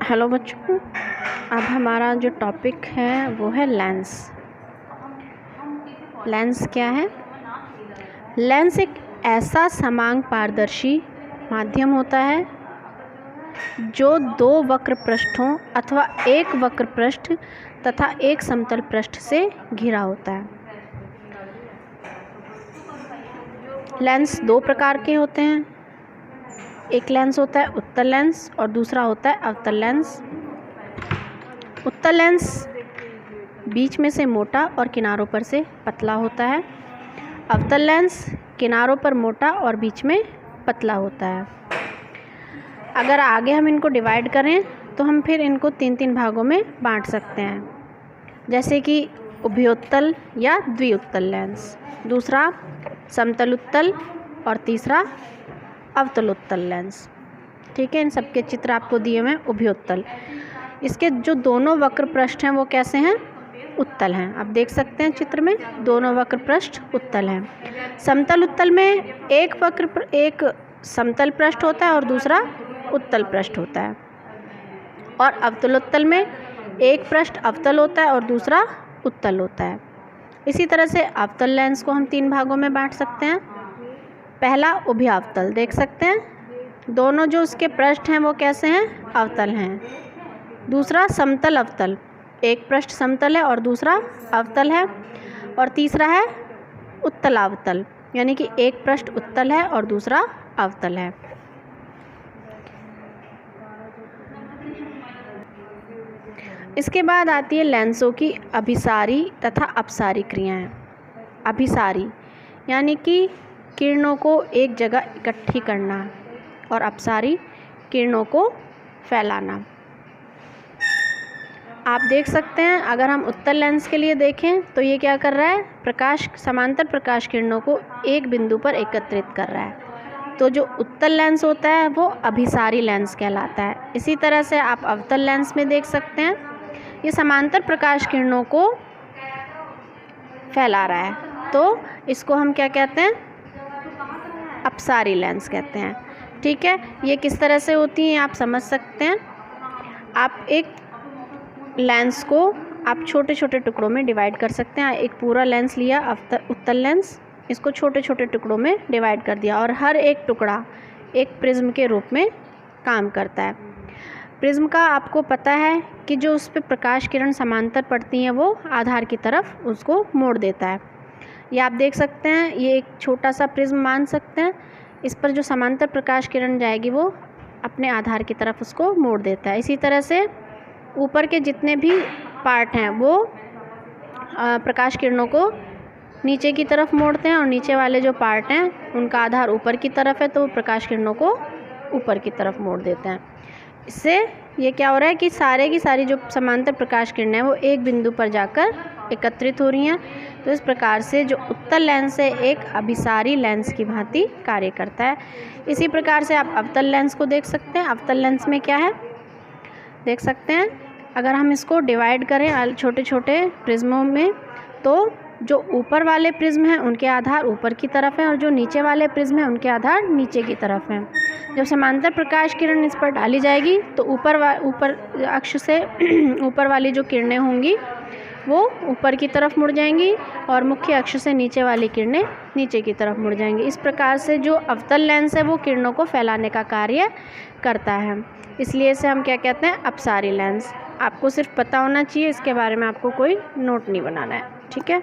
Hello बच्चों, अब हमारा जो टॉपिक है वो है लेंस। लेंस क्या है? लेंस एक ऐसा समांग पारदर्शी माध्यम होता है जो दो वक्र पृष्ठों अथवा एक वक्र पृष्ठ तथा एक समतल पृष्ठ से घिरा होता है। लेंस दो प्रकार के होते हैं। एक लेंस होता है उत्तल लेंस और दूसरा होता है अवतल लेंस। उत्तल लेंस बीच में से मोटा और किनारों पर से पतला होता है। अवतल लेंस किनारों पर मोटा और बीच में पतला होता है। अगर आगे हम इनको डिवाइड करें तो हम फिर इनको तीन तीन भागों में बांट सकते हैं, जैसे कि उभयोत्तल या द्विउत्तल लेंस, दूसरा समतल उत्तल और तीसरा अवतलोत्तल लेंस। ठीक है, इन सबके चित्र आपको दिए हुए हैं। उभयोत्तल, इसके जो दोनों वक्र पृष्ठ हैं वो कैसे हैं? उत्तल हैं। आप देख सकते हैं चित्र में, दोनों वक्र पृष्ठ उत्तल हैं। समतल उत्तल में एक समतल पृष्ठ होता है और दूसरा उत्तल पृष्ठ होता है, और अवतलोत्तल में एक पृष्ठ अवतल होता है और दूसरा उत्तल होता है। इसी तरह से अवतल लेंस को हम तीन भागों में बांट सकते हैं। पहला उभयावतल, देख सकते हैं दोनों जो उसके पृष्ठ हैं वो कैसे हैं? अवतल हैं। दूसरा समतल अवतल, एक पृष्ठ समतल है और दूसरा अवतल है। और तीसरा है उत्तलावतल, यानी कि एक पृष्ठ उत्तल है और दूसरा अवतल है। इसके बाद आती है लेंसों की अभिसारी तथा अपसारी क्रियाएं। अभिसारी यानी कि किरणों को एक जगह इकट्ठी करना, और अपसारी किरणों को फैलाना। आप देख सकते हैं, अगर हम उत्तल लेंस के लिए देखें तो ये क्या कर रहा है? समांतर प्रकाश किरणों को एक बिंदु पर एकत्रित कर रहा है। तो जो उत्तल लेंस होता है वो अभिसारी लेंस कहलाता है। इसी तरह से आप अवतल लेंस में देख सकते हैं, ये समांतर प्रकाश किरणों को फैला रहा है, तो इसको हम क्या कहते हैं? अपसारी लेंस कहते हैं। ठीक है, ये किस तरह से होती हैं आप समझ सकते हैं। आप एक लेंस को आप छोटे छोटे टुकड़ों में डिवाइड कर सकते हैं। एक पूरा लेंस लिया उत्तल लेंस, इसको छोटे छोटे टुकड़ों में डिवाइड कर दिया, और हर एक टुकड़ा एक प्रिज्म के रूप में काम करता है। प्रिज्म का आपको पता है कि जो उस पर प्रकाश किरण समांतर पड़ती हैं वो आधार की तरफ उसको मोड़ देता है। ये आप देख सकते हैं, ये एक छोटा सा प्रिज्म मान सकते हैं। इस पर जो समांतर प्रकाश किरण जाएगी वो अपने आधार की तरफ उसको मोड़ देता है। इसी तरह से ऊपर के जितने भी पार्ट हैं वो प्रकाश किरणों को नीचे की तरफ मोड़ते हैं, और नीचे वाले जो पार्ट हैं उनका आधार ऊपर की तरफ है तो वो प्रकाश किरणों को ऊपर की तरफ मोड़ देते हैं। इससे ये क्या हो रहा है कि सारे की सारी जो समांतर प्रकाश किरणें हैं वो एक बिंदु पर जाकर एकत्रित हो रही हैं। तो इस प्रकार से जो उत्तल लेंस है एक अभिसारी लेंस की भांति कार्य करता है। इसी प्रकार से आप अवतल लेंस को देख सकते हैं। अवतल लेंस में क्या है देख सकते हैं, अगर हम इसको डिवाइड करें छोटे छोटे प्रिज्मों में, तो जो ऊपर वाले प्रिज्म हैं उनके आधार ऊपर की तरफ हैं और जो नीचे वाले प्रिज्म हैं उनके आधार नीचे की तरफ हैं। जब समांतर प्रकाश किरण इस पर डाली जाएगी तो ऊपर अक्ष से ऊपर वाली जो किरणें होंगी वो ऊपर की तरफ मुड़ जाएंगी, और मुख्य अक्ष से नीचे वाली किरणें नीचे की तरफ मुड़ जाएंगी। इस प्रकार से जो अवतल लेंस है वो किरणों को फैलाने का कार्य करता है, इसलिए इसे हम क्या कहते हैं? अपसारी लेंस। आपको सिर्फ पता होना चाहिए, इसके बारे में आपको कोई नोट नहीं बनाना है। ठीक है।